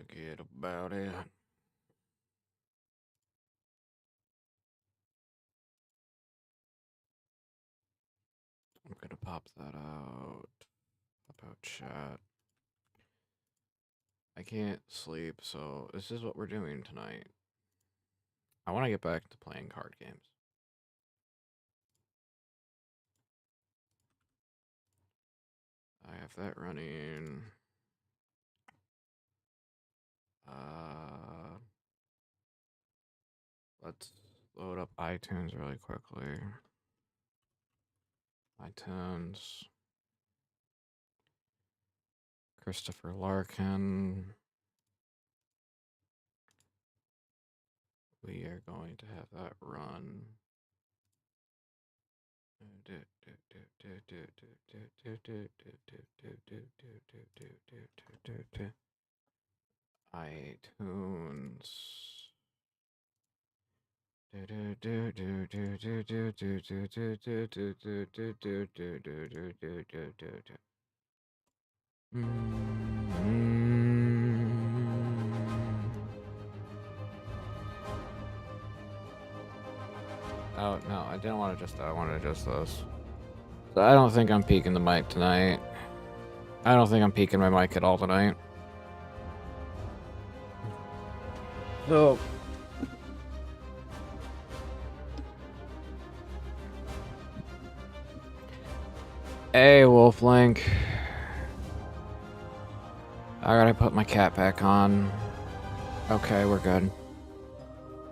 Forget about it. I'm gonna pop that out. About chat. I can't sleep, so this is what we're doing tonight. I want to get back to playing card games. I have that running. Let's load up iTunes really quickly. iTunes. Christopher Larkin. We are going to have that run. iTunes. Oh, no, I didn't want to adjust that. I wanted to adjust those. So I don't think I'm peaking the mic tonight. I don't think I'm peaking my mic at all tonight. So... Hey, Wolflink. I gotta put my cat back on. Okay, we're good.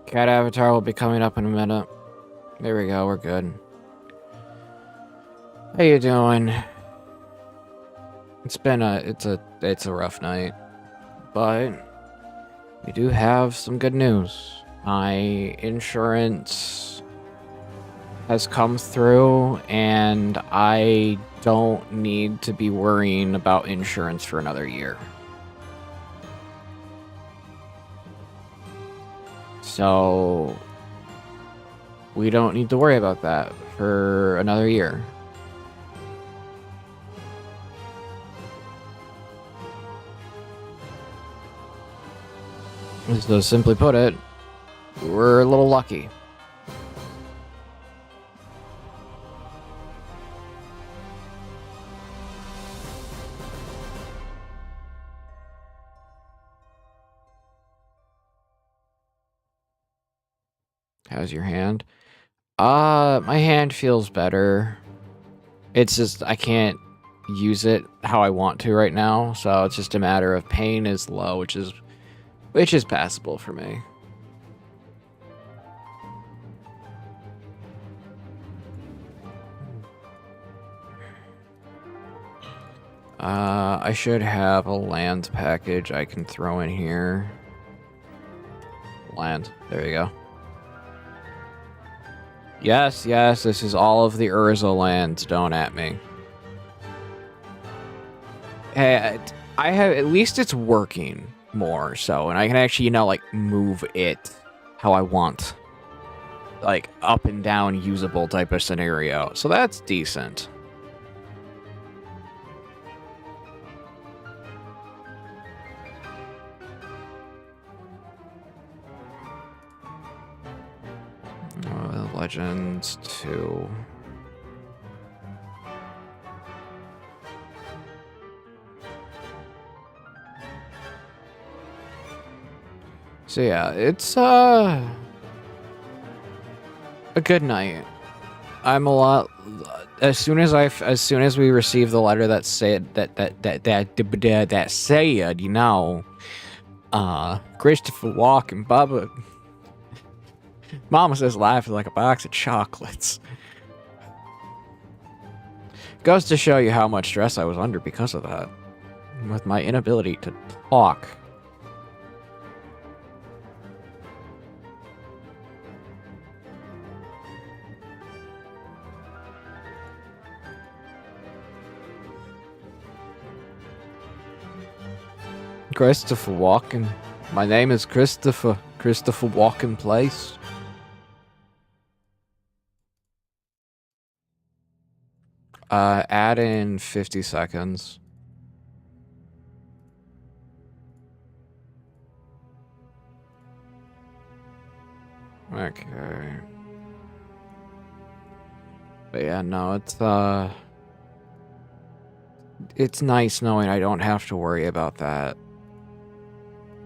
Cat avatar will be coming up in a minute. There we go, we're good. How you doing? It's been it's a rough night, but we do have some good news. My insurance has come through, and I don't need to be worrying about insurance for another year. So we don't need to worry about that for another year. So simply put it, we're a little lucky. How's your hand? My hand feels better. It's just I can't use it how I want to right now, so it's just a matter of pain is low, which is passable for me. I should have a land package I can throw in here. Land. There you go. Yes, yes, this is all of the Urza lands. Don't at me. Hey, I have... At least it's working more, so... And I can actually, like, move it how I want. Like, up and down usable type of scenario. So that's decent. Legends 2. So yeah, it's a good night. I'm a lot... As soon as we received the letter that said that said, you know, Christopher Walken, Bubba... Mama says life is like a box of chocolates. Goes to show you how much stress I was under because of that. With my inability to talk. Christopher Walken. My name is Christopher Walken Place. Add in 50 seconds. Okay. But yeah, no, it's nice knowing I don't have to worry about that.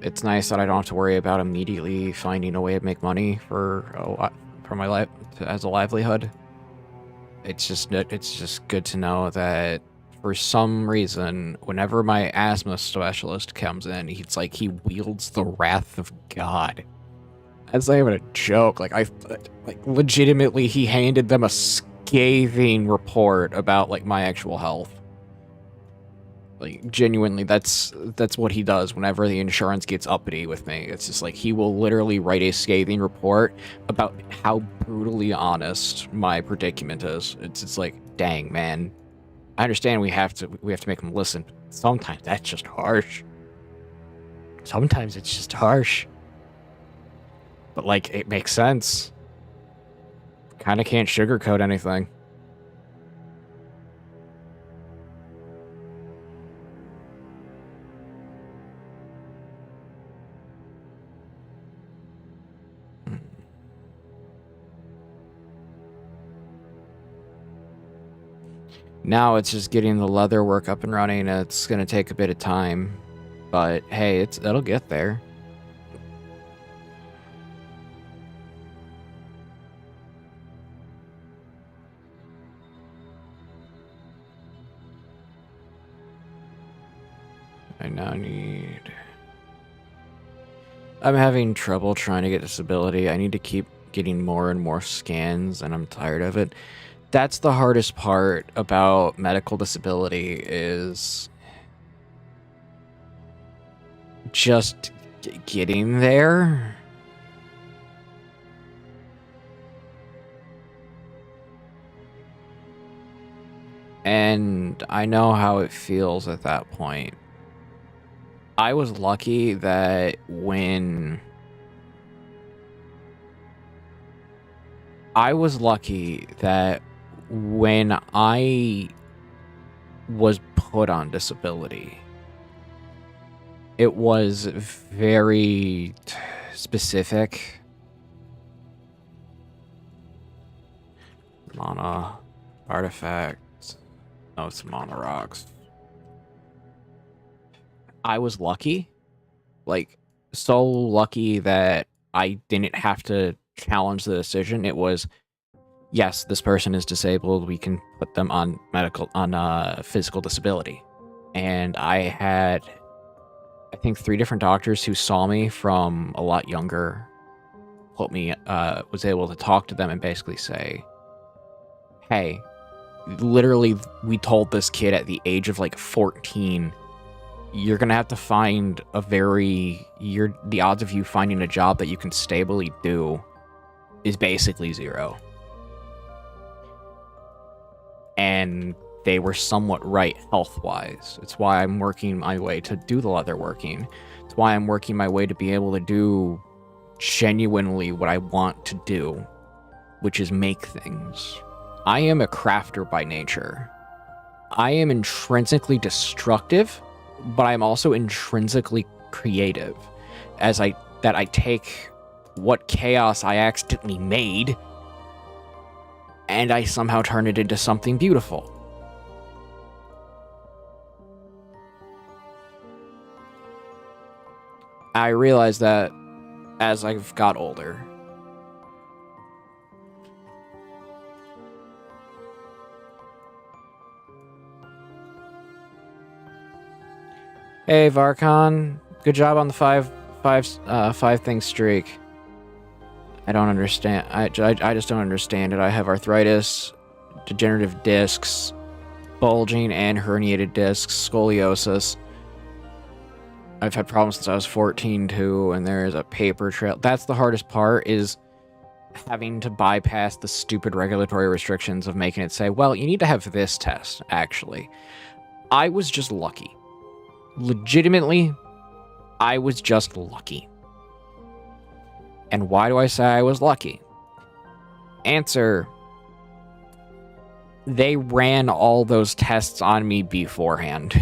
It's nice that I don't have to worry about immediately finding a way to make money for my life as a livelihood. It's just good to know that for some reason, whenever my asthma specialist comes in, he's like he wields the wrath of God. That's not even a joke. Like legitimately, he handed them a scathing report about like my actual health. Like genuinely, that's what he does whenever the insurance gets uppity with me. It's just like he will literally write a scathing report about how brutally honest my predicament is. It's just like, dang man, I understand we have to make him listen. But sometimes that's just harsh. Sometimes it's just harsh. But like it makes sense. Kind of can't sugarcoat anything. Now it's just getting the leather work up and running. It's going to take a bit of time, but hey, it'll get there. I now need... I'm having trouble trying to get disability. I need to keep getting more and more scans, and I'm tired of it. That's the hardest part about medical disability is just getting there. And I know how it feels at that point. I was lucky that when I was put on disability, it was very specific. Mana artifacts. No, it's mana rocks. I was lucky. Like, so lucky that I didn't have to challenge the decision. It was, yes, this person is disabled. We can put them on physical disability. And I had, I think, 3 different doctors who saw me from a lot younger, was able to talk to them and basically say, hey, literally, we told this kid at the age of like 14, you're gonna have to find the odds of you finding a job that you can stably do is basically 0. And they were somewhat right health-wise. It's why I'm working my way to do the leather working. It's why I'm working my way to be able to do genuinely what I want to do, which is make things. I am a crafter by nature. I am intrinsically destructive, but I'm also intrinsically creative, that I take what chaos I accidentally made and I somehow turn it into something beautiful. I realized that as I've got older. Hey, Varkon. Good job on the five thing streak. I don't understand. I just don't understand it. I have arthritis, degenerative discs, bulging and herniated discs, scoliosis. I've had problems since I was 14 too, and there is a paper trail. That's the hardest part, is having to bypass the stupid regulatory restrictions of making it say, well, you need to have this test, actually. I was just lucky. Legitimately, I was just lucky. And why do I say I was lucky? Answer: they ran all those tests on me beforehand.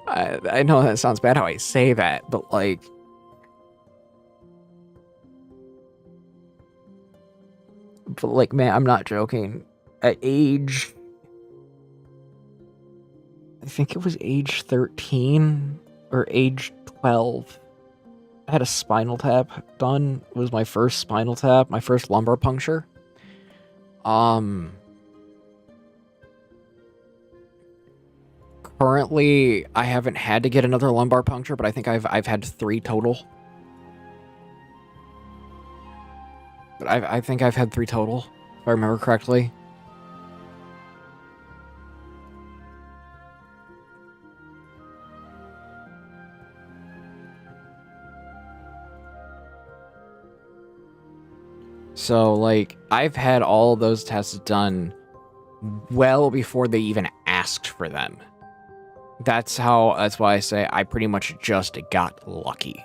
I know that sounds bad how I say that, but like, But, like, man, I'm not joking. At age... I think it was age 13 or age 12. I had a spinal tap done. It was my first spinal tap, my first lumbar puncture. Currently, I haven't had to get another lumbar puncture, but I think I've had 3 total. But I think I've had 3 total, if I remember correctly. So, like, I've had all those tests done well before they even asked for them. That's why I say I pretty much just got lucky.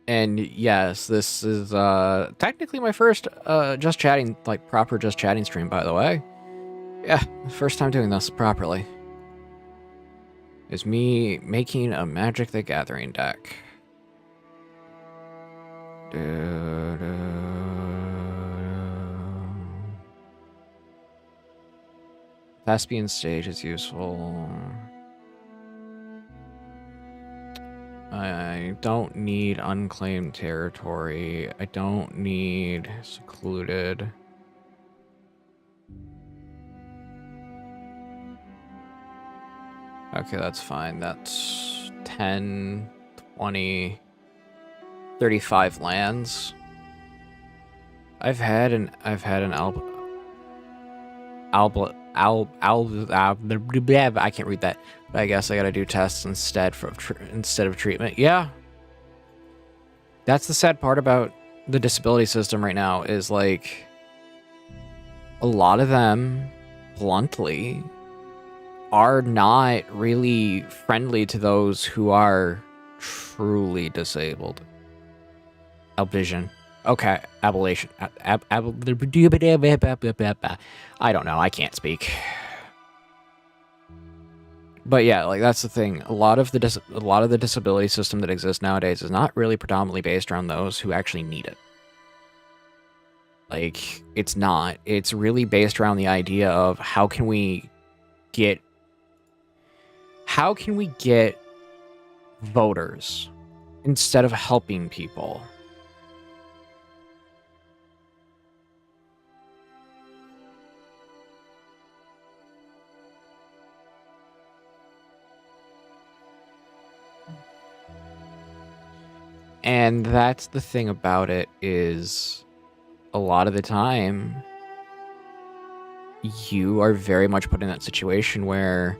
And yes, this is technically my first just chatting, like proper just chatting stream, by the way. Yeah, first time doing this properly. Is me making a Magic the Gathering deck. Thespian stage is useful. I don't need unclaimed territory. I don't need secluded. Okay, that's fine. That's 10, 20, 35 lands. I've had an I can't read that. But I guess I gotta do tests instead of treatment. Yeah. That's the sad part about the disability system right now is, like, a lot of them, bluntly, are not really friendly to those who are truly disabled. Albision. Okay, ablation. I don't know. I can't speak. But yeah, like, that's the thing. A lot of the disability system that exists nowadays is not really predominantly based around those who actually need it. Like, it's not. It's really based around the idea of how can we get voters instead of helping people. And that's the thing about it, is a lot of the time you are very much put in that situation where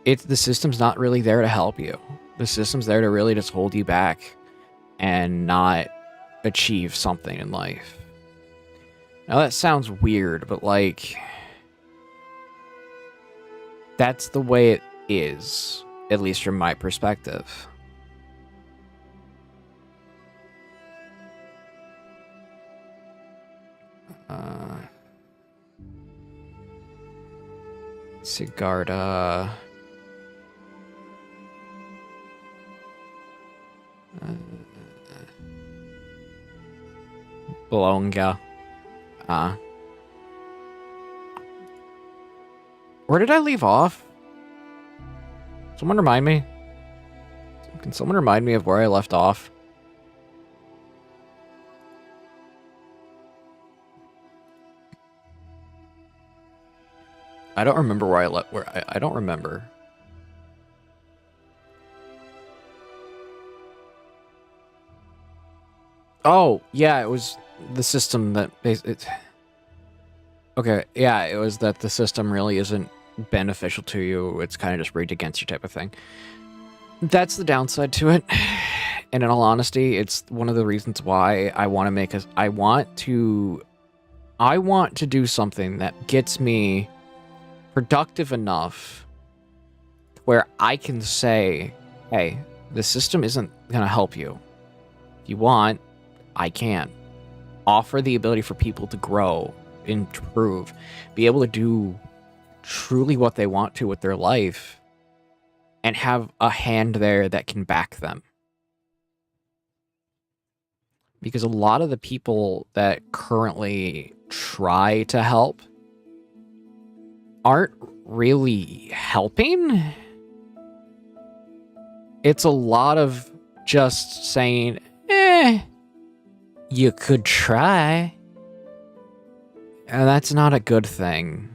the system's not really there to help you. The system's there to really just hold you back and not achieve something in life. Now that sounds weird, but, like, that's the way it is, at least from my perspective. Sigarda. Bologna. Where did I leave off? Someone remind me? Can someone remind me of where I left off? I don't remember where I don't remember. Oh, yeah, it was the system that okay, yeah, it was that the system really isn't beneficial to you. It's kind of just rigged against you type of thing. That's the downside to it. And in all honesty, it's one of the reasons why I want to do something that gets me productive enough where I can say, hey, the system isn't going to help you. If you want, I can. offer the ability for people to grow, improve, be able to do truly what they want to with their life, and have a hand there that can back them. Because a lot of the people that currently try to help aren't really helping. It's a lot of just saying, you could try. And that's not a good thing.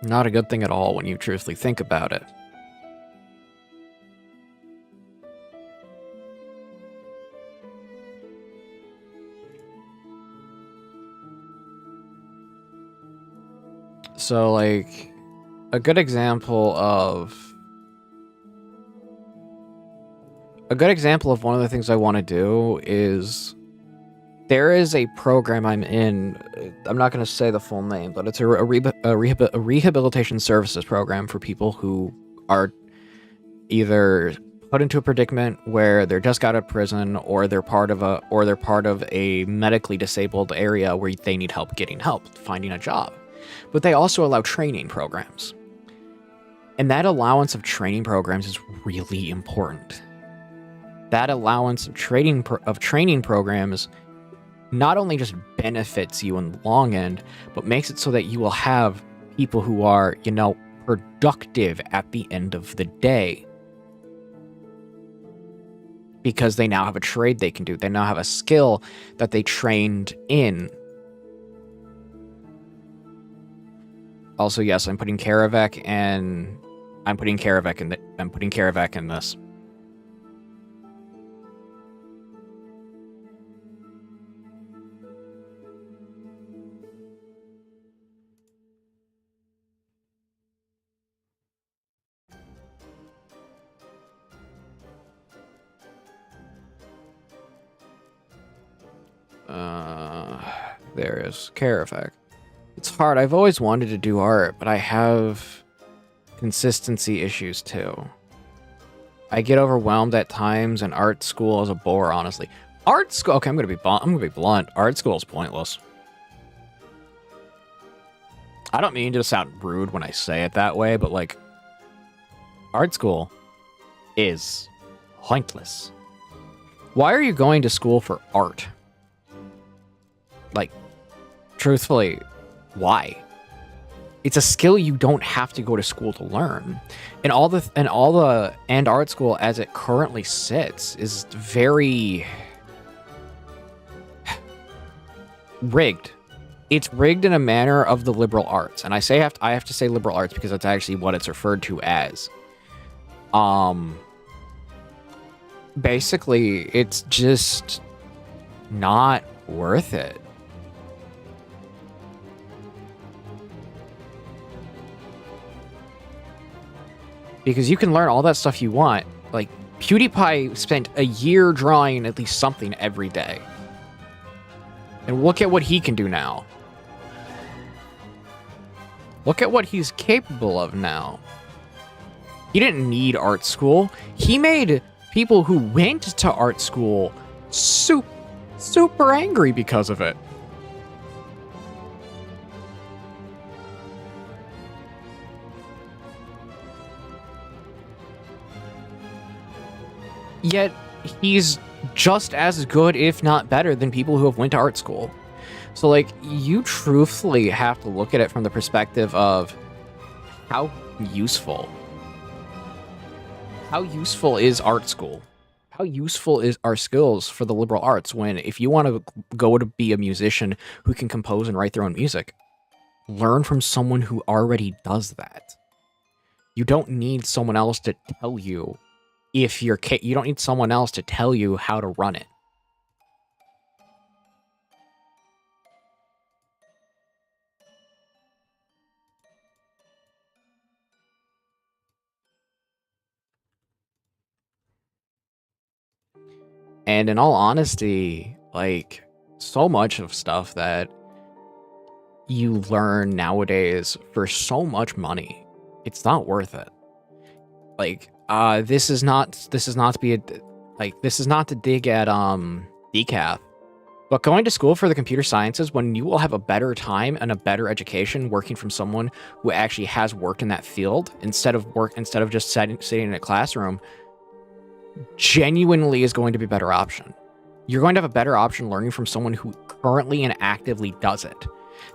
Not a good thing at all when you truthfully think about it. So, like, a good example of one of the things I want to do is there is a program I'm in. I'm not going to say the full name, but it's a rehabilitation services program for people who are either put into a predicament where they're just got out of prison, or they're part of a medically disabled area where they need help getting help finding a job. But they also allow training programs. And that allowance of training programs is really important. That allowance of training programs not only just benefits you in the long end, but makes it so that you will have people who are, productive at the end of the day. Because they now have a trade they can do. They now have a skill that they trained in. Also, yes, I'm putting Karavec in this. There is Karavec. It's hard. I've always wanted to do art, but I have consistency issues too. I get overwhelmed at times, and art school is a bore, honestly. Art school. Okay, I'm gonna be blunt. Art school is pointless. I don't mean to sound rude when I say it that way, but like, art school is pointless. Why are you going to school for art? Like, truthfully, why? It's a skill you don't have to go to school to learn. And art school as it currently sits is very rigged. It's rigged in a manner of the liberal arts. And I have to say liberal arts because that's actually what it's referred to as. Basically, it's just not worth it. Because you can learn all that stuff you want. Like, PewDiePie spent a year drawing at least something every day. And look at what he can do now. Look at what he's capable of now. He didn't need art school. He made people who went to art school super angry because of it. Yet, he's just as good, if not better, than people who have went to art school. So, like, you truthfully have to look at it from the perspective of how useful is art school? How useful is our skills for the liberal arts when, if you want to go to be a musician who can compose and write their own music, learn from someone who already does that. You don't need someone else to tell you you don't need someone else to tell you how to run it. And in all honesty, like, so much of stuff that you learn nowadays for so much money, it's not worth it. Like, this is not to be Like, this is not to dig at decaf, but going to school for the computer sciences, when you will have a better time and a better education working from someone who actually has worked in that field instead of just sitting in a classroom, genuinely is going to be a better option. You're going to have a better option learning from someone who currently and actively does it.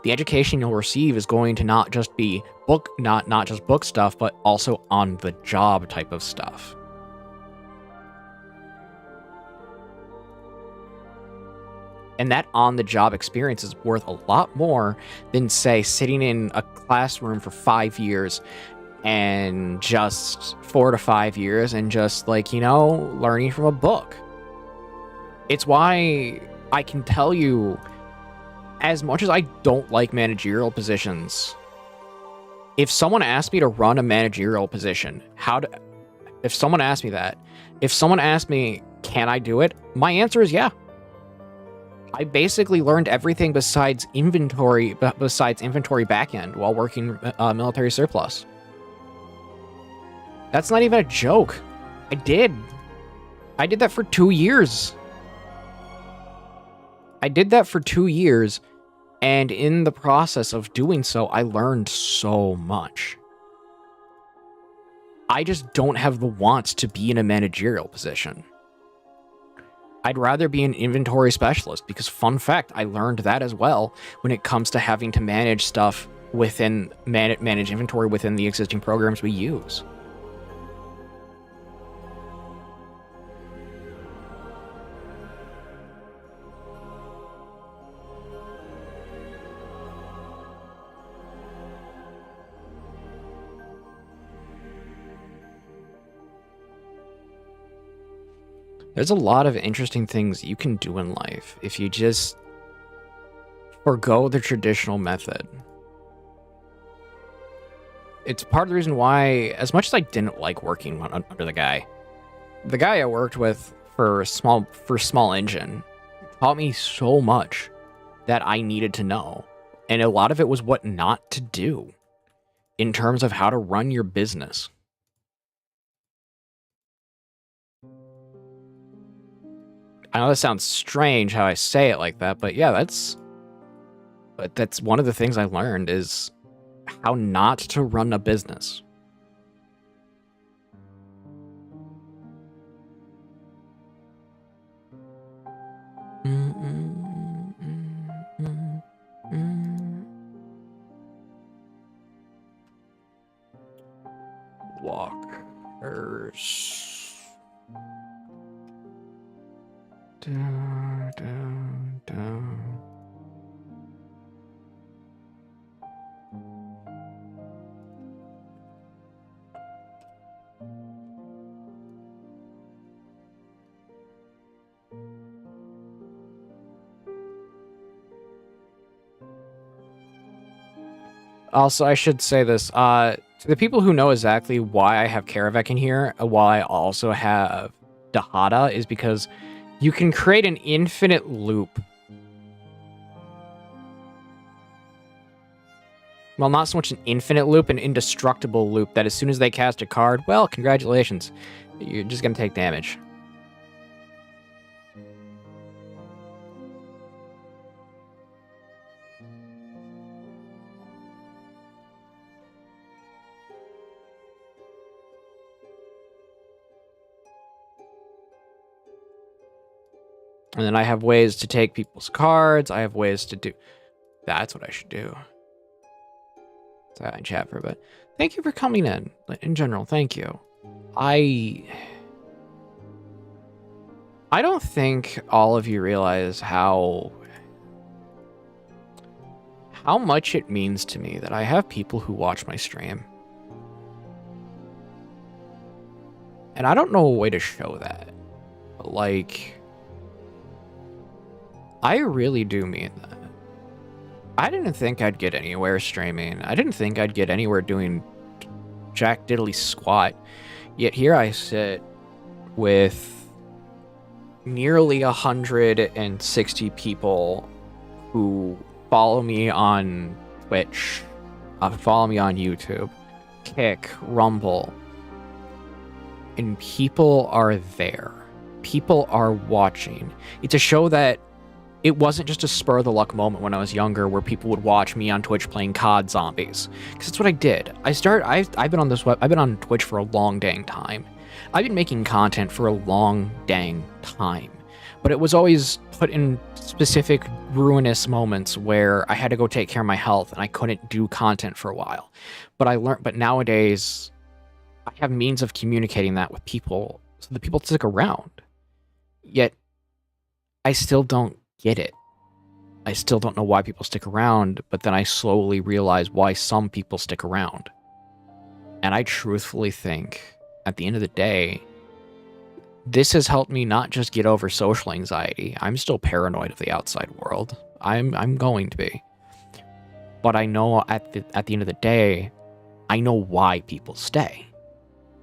The education you'll receive is going to not just be not just book stuff, but also on the job type of stuff. And that on-the-job experience is worth a lot more than, say, sitting in a classroom for 5 years and just 4 to 5 years and just, like, you know, learning from a book. It's why I can tell you, as much as I don't like managerial positions, if someone asked me to run a managerial position, if someone asked me, can I do it? My answer is yeah. I basically learned everything besides inventory backend while working military surplus. That's not even a joke. I did that for 2 years. And in the process of doing so, I learned so much. I just don't have the want to be in a managerial position. I'd rather be an inventory specialist because, fun fact, I learned that as well when it comes to having to manage stuff manage inventory within the existing programs we use. There's a lot of interesting things you can do in life if you just forgo the traditional method. It's part of the reason why, as much as I didn't like working under the guy I worked with for small engine taught me so much that I needed to know. And a lot of it was what not to do in terms of how to run your business. I know that sounds strange how I say it like that, but yeah, that's one of the things I learned is how not to run a business. Walkers. Down. Also, I should say this, to the people who know exactly why I have Karavec in here, why I also have Dahada, is because you can create an infinite loop. Well, not so much an infinite loop, an indestructible loop that as soon as they cast a card, well, congratulations, you're just going to take damage. And then I have ways to take people's cards. I have ways to do... That's what I should do. So I chat for a bit. Thank you for coming in. In general, thank you. I don't think all of you realize how much it means to me that I have people who watch my stream. And I don't know a way to show that. But, like, I really do mean that. I didn't think I'd get anywhere streaming. I didn't think I'd get anywhere doing jack diddly squat. Yet here I sit with nearly 160 people who follow me on Twitch, follow me on YouTube, Kick, Rumble. And people are there. people are watching. It's a show that it wasn't just a spur of the luck moment when I was younger where people would watch me on Twitch playing COD Zombies. Because that's what I did. I've been on Twitch for a long dang time. I've been making content for a long dang time. But it was always put in specific ruinous moments where I had to go take care of my health and I couldn't do content for a while. But nowadays I have means of communicating that with people so that people stick around. Yet I still don't get it. I still don't know why people stick around, but then I slowly realize why some people stick around. And I truthfully think, at the end of the day, this has helped me not just get over social anxiety. I'm still paranoid of the outside world. I'm going to be. But I know at the end of the day, I know why people stay.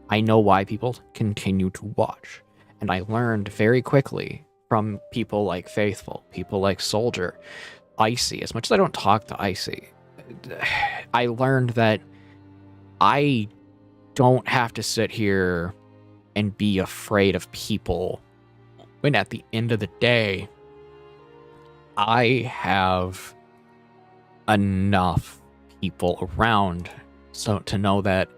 I know why people continue to watch. And I learned very quickly from people like Faithful, people like Soldier, Icy. As much as I don't talk to Icy, I learned that I don't have to sit here and be afraid of people when at the end of the day, I have enough people around so to know that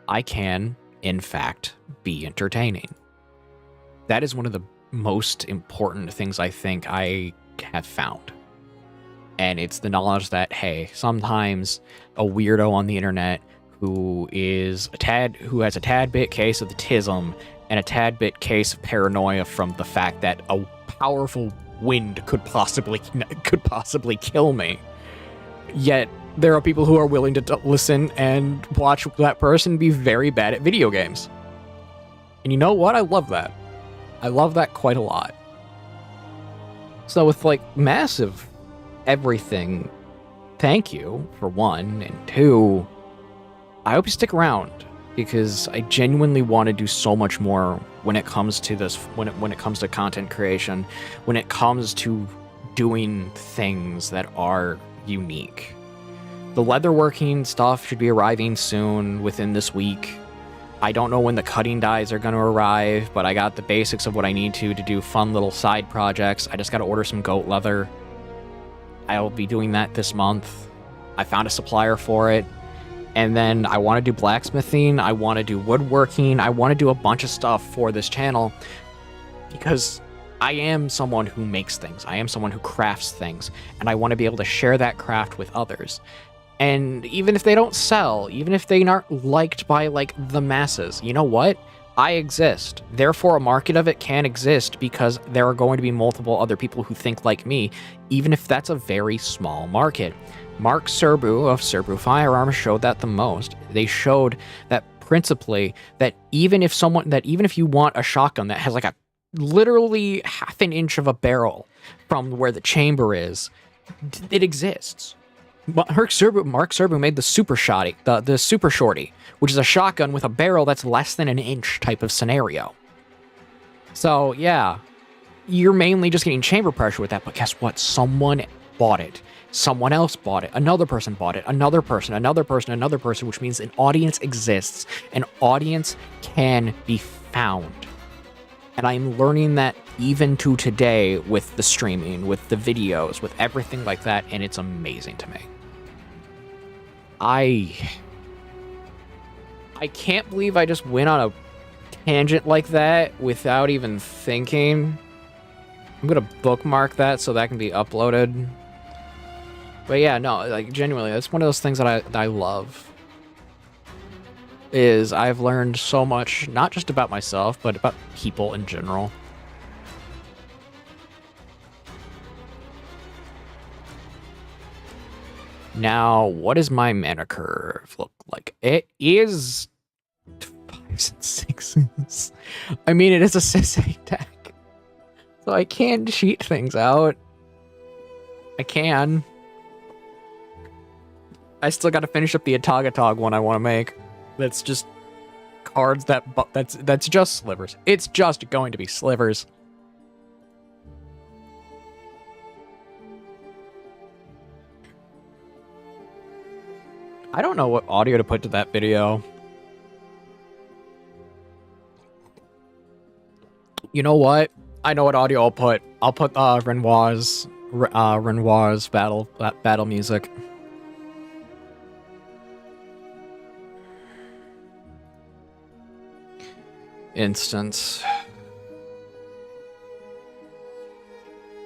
I can, in fact, be entertaining. That is one of the most important things I think I have found. And it's the knowledge that, hey, sometimes a weirdo on the internet who has a tad bit case of the tism and a tad bit case of paranoia from the fact that a powerful wind could possibly kill me. Yet there are people who are willing to listen and watch that person be very bad at video games. And you know what? I love that. I love that quite a lot. So with like massive everything, thank you for one, and two, I hope you stick around because I genuinely want to do so much more when it comes to this, when it comes to content creation, when it comes to doing things that are unique. The leatherworking stuff should be arriving soon, within this week. I don't know when the cutting dies are going to arrive, but I got the basics of what I need to do fun little side projects. I just got to order some goat leather. I'll be doing that this month. I found a supplier for it. And then I want to do blacksmithing. I want to do woodworking. I want to do a bunch of stuff for this channel because I am someone who makes things. I am someone who crafts things. And I want to be able to share that craft with others. And even if they don't sell, even if they aren't liked by, like, the masses, you know what? I exist. Therefore, a market of it can exist because there are going to be multiple other people who think like me, even if that's a very small market. Mark Serbu of Serbu Firearms showed that the most. They showed that principally that even if you want a shotgun that has like a literally half an inch of a barrel from where the chamber is, it exists. Mark Serbu made the Super Shotty, the Super Shorty, which is a shotgun with a barrel that's less than an inch type of scenario. So, yeah, you're mainly just getting chamber pressure with that, but guess what? Someone bought it. Someone else bought it. Another person bought it. Another person, which means an audience exists. An audience can be found. And I'm learning that even to today with the streaming, with the videos, with everything like that, and it's amazing to me. I can't believe I just went on a tangent like that without even thinking. I'm gonna bookmark that so that can be uploaded. But yeah, no, like genuinely, that's one of those things that I love. Is I've learned so much, not just about myself, but about people in general. Now, what does my mana curve look like? It is 5s and 6s. I mean, it is a Sisay deck. So I can cheat things out. I can. I still gotta finish up the Atagatog one I want to make. That's just cards that's just slivers. It's just going to be slivers. I don't know what audio to put to that video. You know what? I know what audio I'll put. I'll put Renoir's battle music. Instance.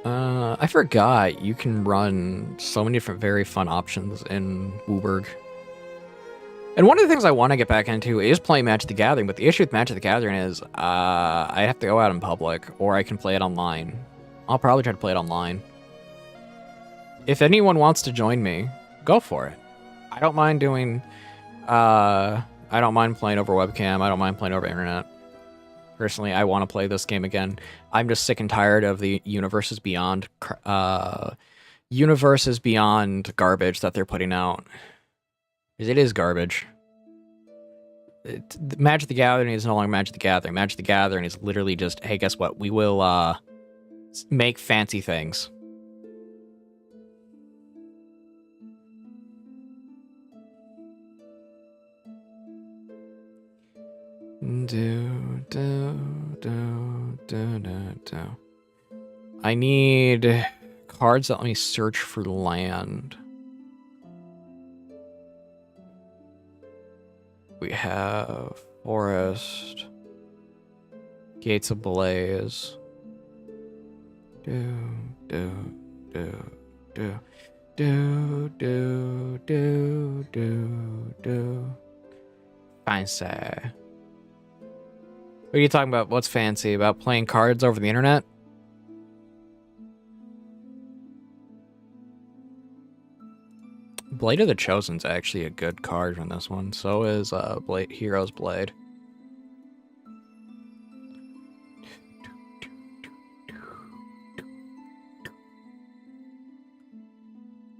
I forgot you can run so many different very fun options in Wooburg. And one of the things I want to get back into is playing Magic the Gathering, but the issue with Magic the Gathering is I have to go out in public, or I can play it online. I'll probably try to play it online. If anyone wants to join me, go for it. I don't mind doing... I don't mind playing over webcam. I don't mind playing over internet. Personally, I want to play this game again. I'm just sick and tired of the Universes Beyond garbage that they're putting out. Because it is garbage. Magic the Gathering is no longer Magic the Gathering. Magic the Gathering is literally just, hey, guess what? We will make fancy things. I need cards that let me search for land. We have Forest, Gates of Blaze. Fancy. What are you talking about? What's fancy? About playing cards over the internet? Blade of the Chosen's actually a good card from this one. So is Hero's Blade.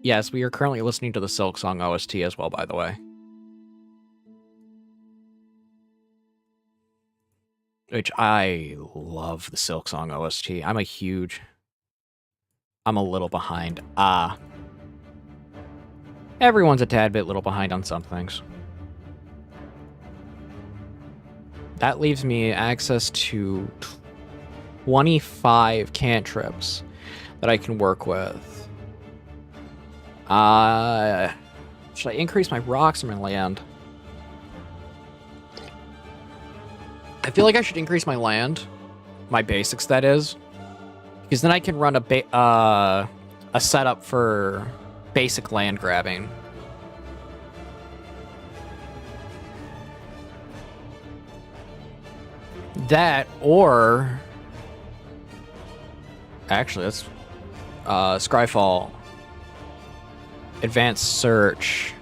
Yes, we are currently listening to the Silk Song OST as well, by the way. Which I love the Silk Song OST. I'm a little behind. Everyone's a tad bit little behind on some things. That leaves me access to 25 cantrips that I can work with. Should I increase my rocks in my land? I feel like I should increase my land. My basics, that is. Because then I can run a setup for basic land grabbing. That, or... Actually, that's... Scryfall. Advanced Search.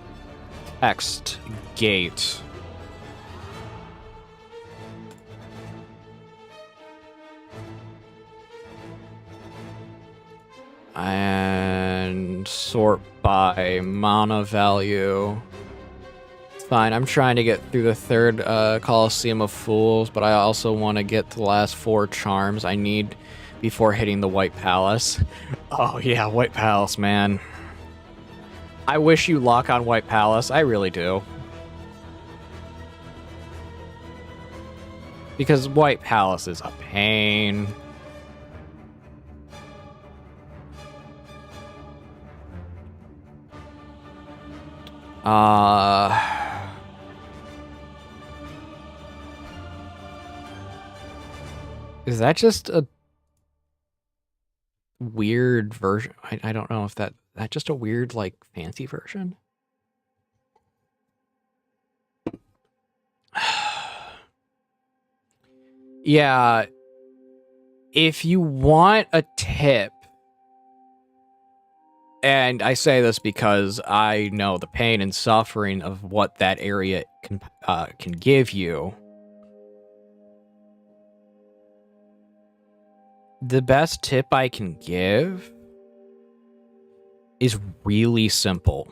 Text. Gate. And sort by mana value. Fine, I'm trying to get through the third Coliseum of Fools, but I also want to get to the last 4 charms I need before hitting the White Palace. Oh yeah, White Palace, man. I wish you lock on White Palace, I really do. Because White Palace is a pain. Is that just a weird version? I don't know if that's just a weird, like, fancy version? Yeah. If you want a tip, and I say this because I know the pain and suffering of what that area can give you. The best tip I can give is really simple.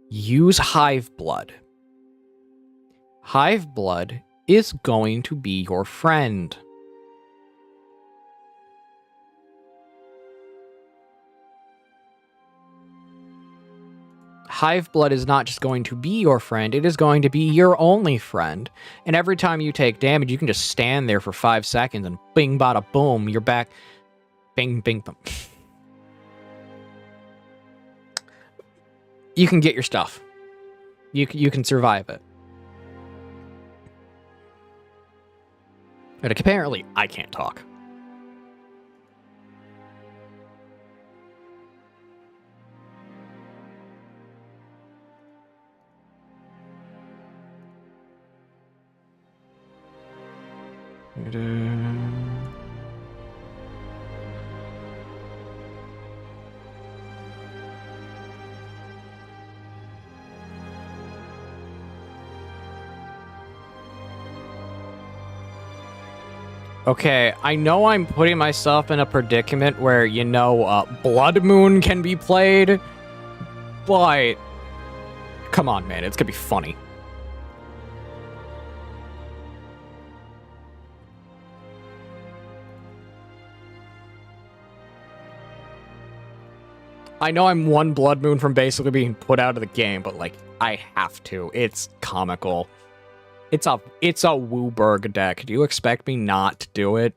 Use Hive Blood. Hive Blood is going to be your friend. Hive Blood is not just going to be your friend, it is going to be your only friend. And every time you take damage, you can just stand there for 5 seconds and bing, bada, boom, you're back. Bing, bing, boom. You can get your stuff. You can survive it. But apparently, I can't talk. Okay, I know I'm putting myself in a predicament where, you know, Blood Moon can be played, but come on, man, it's gonna be funny. I know I'm one Blood Moon from basically being put out of the game, but, like, I have to. It's comical. It's a Wooburg deck. Do you expect me not to do it?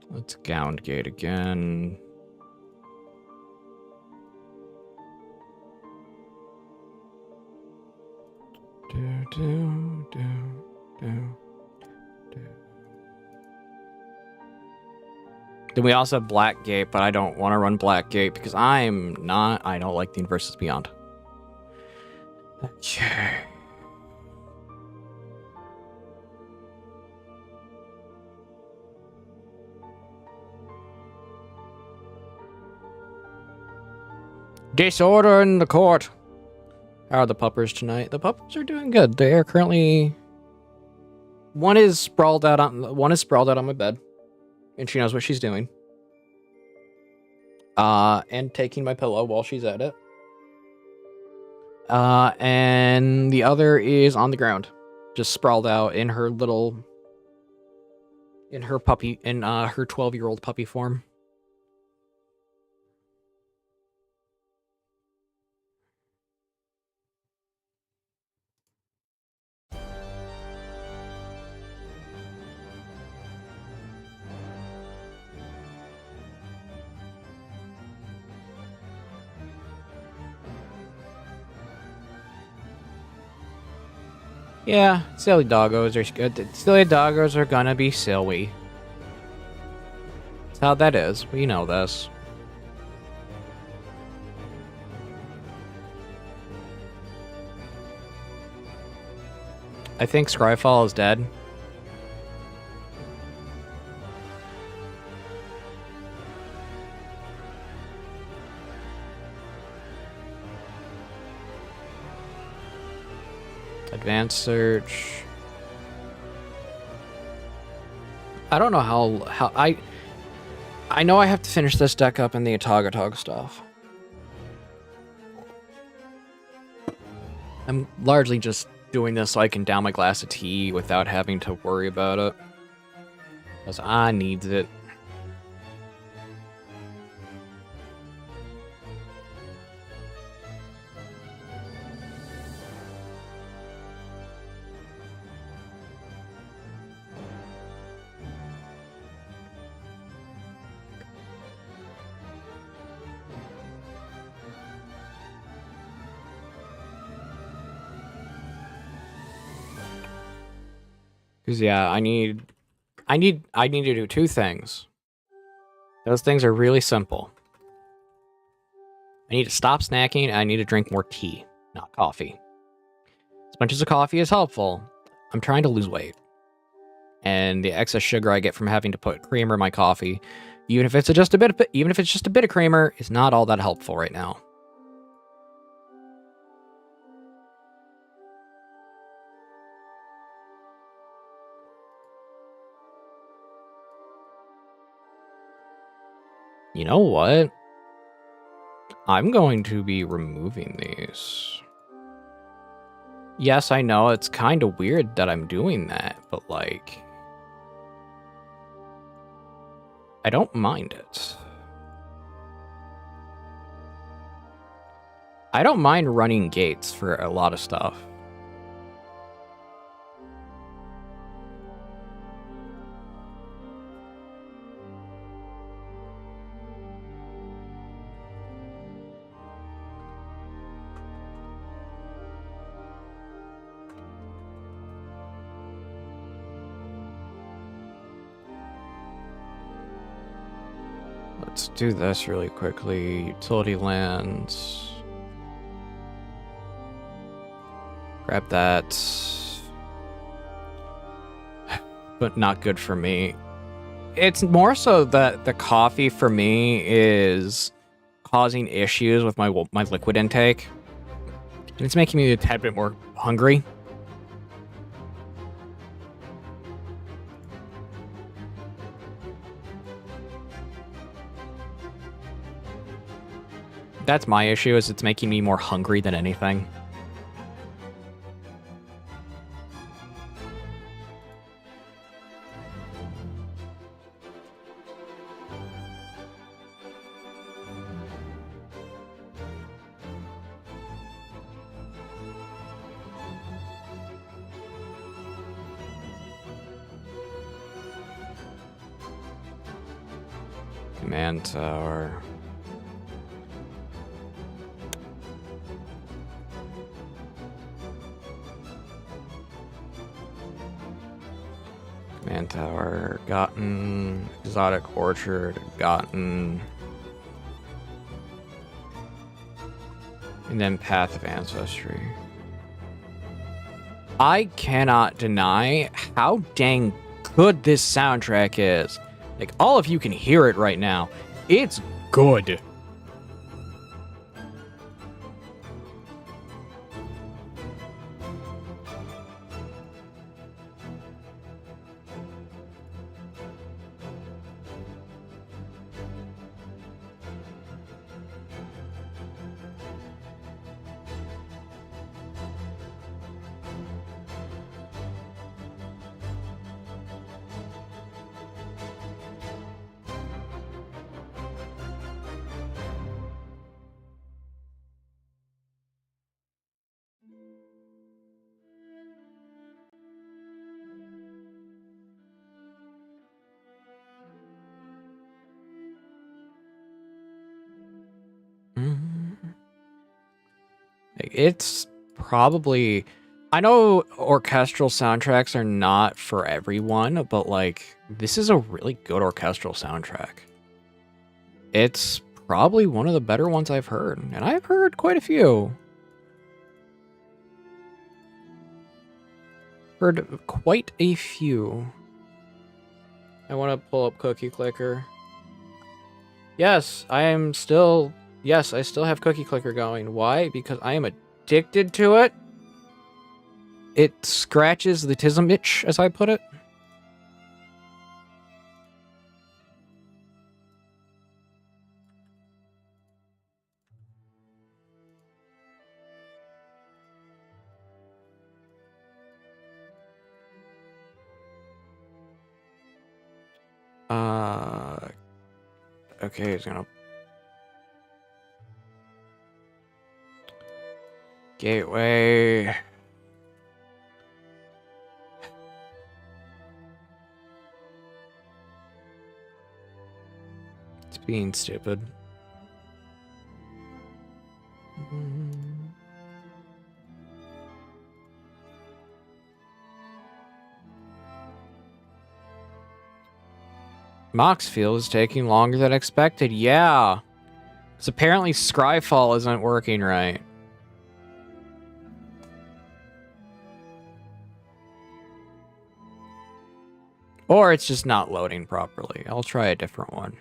Let's Gound Gate again. Then we also have Black Gate, but I don't want to run Black Gate because I don't like the Versus Beyond. Okay. Disorder in the court. How are the puppers tonight? The puppers are doing good. They are currently... One is sprawled out on my bed. And she knows what she's doing. And taking my pillow while she's at it. And the other is on the ground. Just sprawled out in her little... In her 12-year-old puppy form. Yeah, silly doggos are good. Silly doggos are gonna be silly. That's how that is. We know this. I think Scryfall is dead. Advanced search. I don't know how I know I have to finish this deck up in the Atagatog stuff. I'm largely just doing this so I can down my glass of tea without having to worry about it. Because I needs it. Because yeah, I need to do two things. Those things are really simple. I need to stop snacking and I need to drink more tea, not coffee. As much as a coffee is helpful, I'm trying to lose weight. and the excess sugar I get from having to put creamer in my coffee, even if it's just a bit of creamer, is not all that helpful right now. You know what? I'm going to be removing these. Yes, I know it's kind of weird that I'm doing that, but like, I don't mind it. I don't mind running gates for a lot of stuff. Let's do this really quickly. Utility lands. Grab that. But not good for me. It's more so that the coffee for me is causing issues with my liquid intake. And it's making me a tad bit more hungry. That's my issue, is it's making me more hungry than anything. Command tower. Command tower, gotten. Exotic orchard, gotten. And then path of ancestry. I cannot deny how dang good this soundtrack is. Like, all of you can hear it right now. It's good. It's probably... I know orchestral soundtracks are not for everyone, but like, this is a really good orchestral soundtrack. It's probably one of the better ones I've heard, and I've heard quite a few. Heard quite a few. I want to pull up Cookie Clicker. Yes, I still have Cookie Clicker going. Why? Because I am addicted to it. It scratches the tism itch, as I put it. Okay, he's gonna... Gateway... It's being stupid. Moxfield is taking longer than expected. Yeah. Because apparently Scryfall isn't working right. Or it's just not loading properly. I'll try a different one.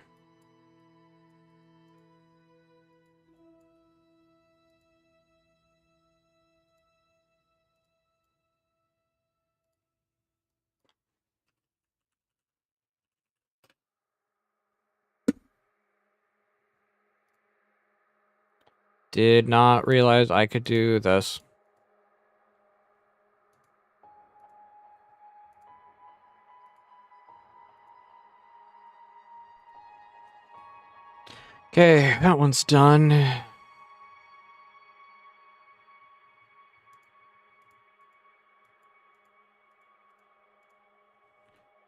Did not realize I could do this. Okay, that one's done.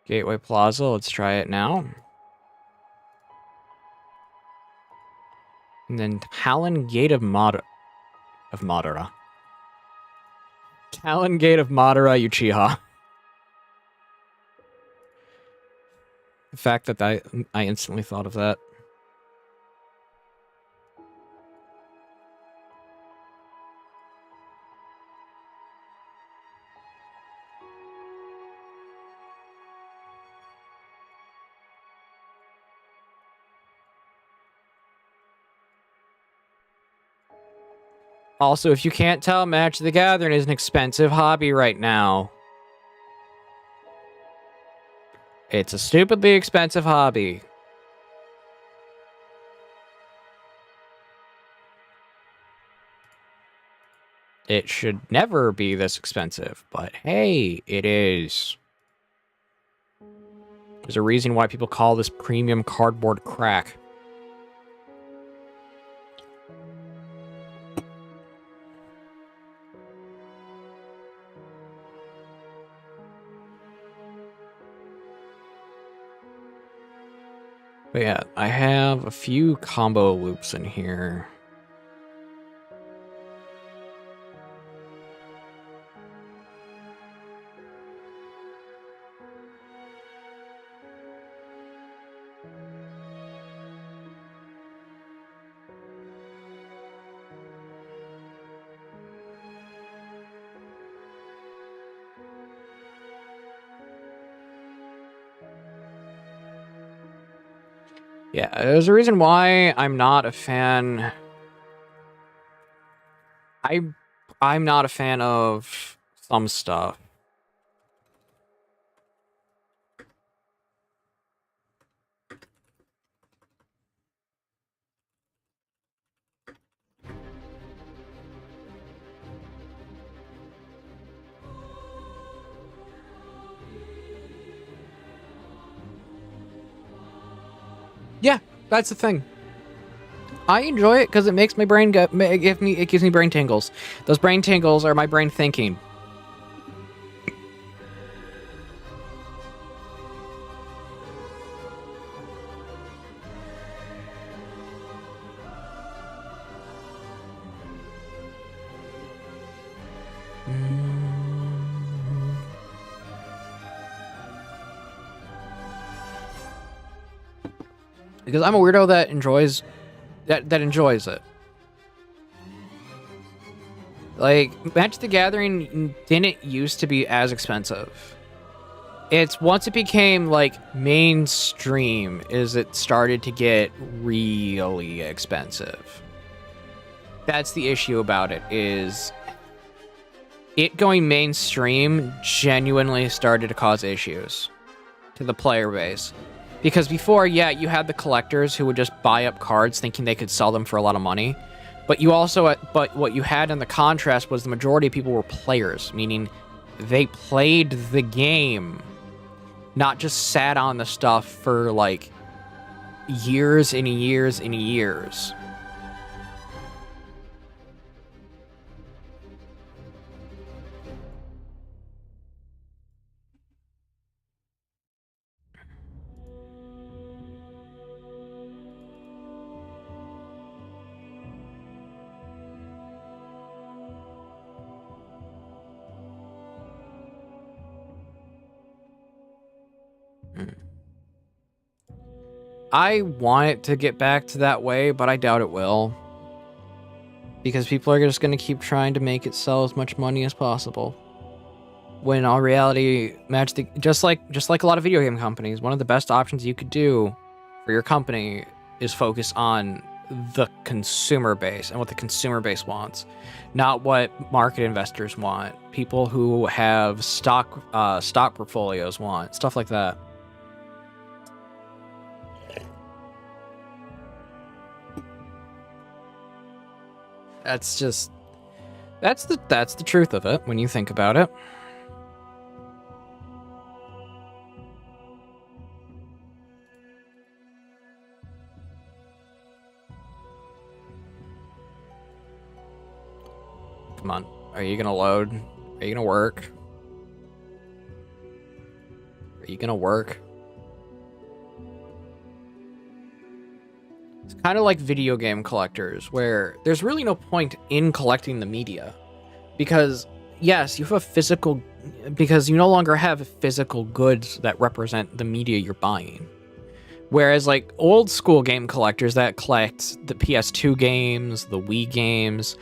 Gateway Plaza, let's try it now. And then Talon Gate of Madara. Talon Gate of Madara Uchiha. The fact that I instantly thought of that. Also, if you can't tell, Magic the Gathering is an expensive hobby right now. It's a stupidly expensive hobby. It should never be this expensive, but hey, it is. There's a reason why people call this premium cardboard crack. But yeah, I have a few combo loops in here. Yeah, there's a reason why I'm not a fan. I'm not a fan of some stuff. Yeah, that's the thing. I enjoy it because it makes my brain go. It gives me brain tingles. Those brain tingles are my brain thinking. Because I'm a weirdo that enjoys it. Like, Magic the Gathering didn't used to be as expensive. It's once it became, like, mainstream is it started to get really expensive. That's the issue about it, is it going mainstream genuinely started to cause issues to the player base. Because before, yeah, you had the collectors who would just buy up cards thinking they could sell them for a lot of money. But you also, but what you had in the contrast was the majority of people were players, meaning they played the game, not just sat on the stuff for like years and years and years. I want it to get back to that way, but I doubt it will. Because people are just going to keep trying to make it sell as much money as possible. When all reality just like a lot of video game companies, one of the best options you could do for your company is focus on the consumer base and what the consumer base wants, not what market investors want. People who have stock portfolios want stuff like that. That's the truth of it when you think about it. Come on. Are you gonna load? Are you gonna work? Are you gonna work? It's kind of like video game collectors, where there's really no point in collecting the media. Because, yes, you have a physical... Because you no longer have physical goods that represent the media you're buying. Whereas, like, old school game collectors that collect the PS2 games, the Wii games...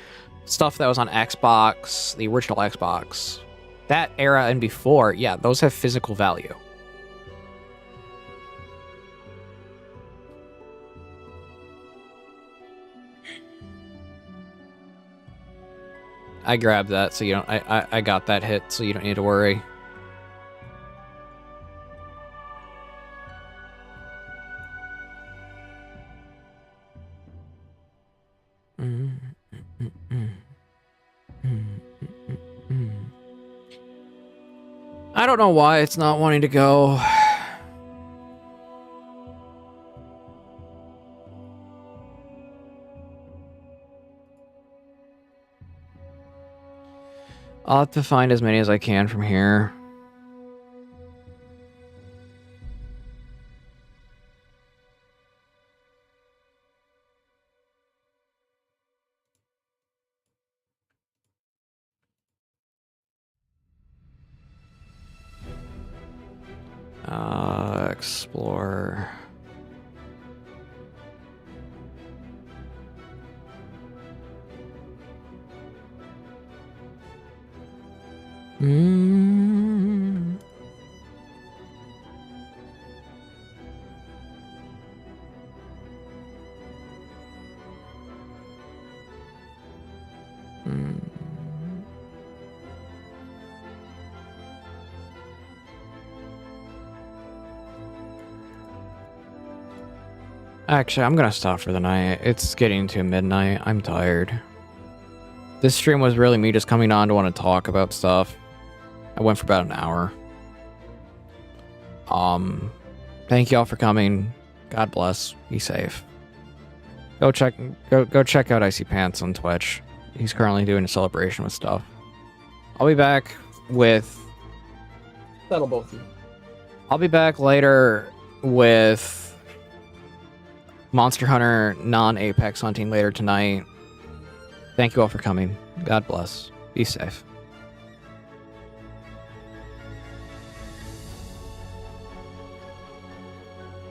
stuff that was on Xbox, the original Xbox, that era and before, yeah, those have physical value. I grabbed that, so you don't. I got that hit, so you don't need to worry. I don't know why it's not wanting to go. I'll have to find as many as I can from here. Explore. Actually, I'm gonna stop for the night. It's getting to midnight. I'm tired. This stream was really me just coming on to want to talk about stuff. I went for about an hour. Thank y'all for coming. God bless. Be safe. Go check out Icy Pants on Twitch. He's currently doing a celebration with stuff. I'll be back with... That'll both of you. I'll be back later with Monster Hunter non-Apex hunting later tonight. Thank you all for coming. God bless. Be safe.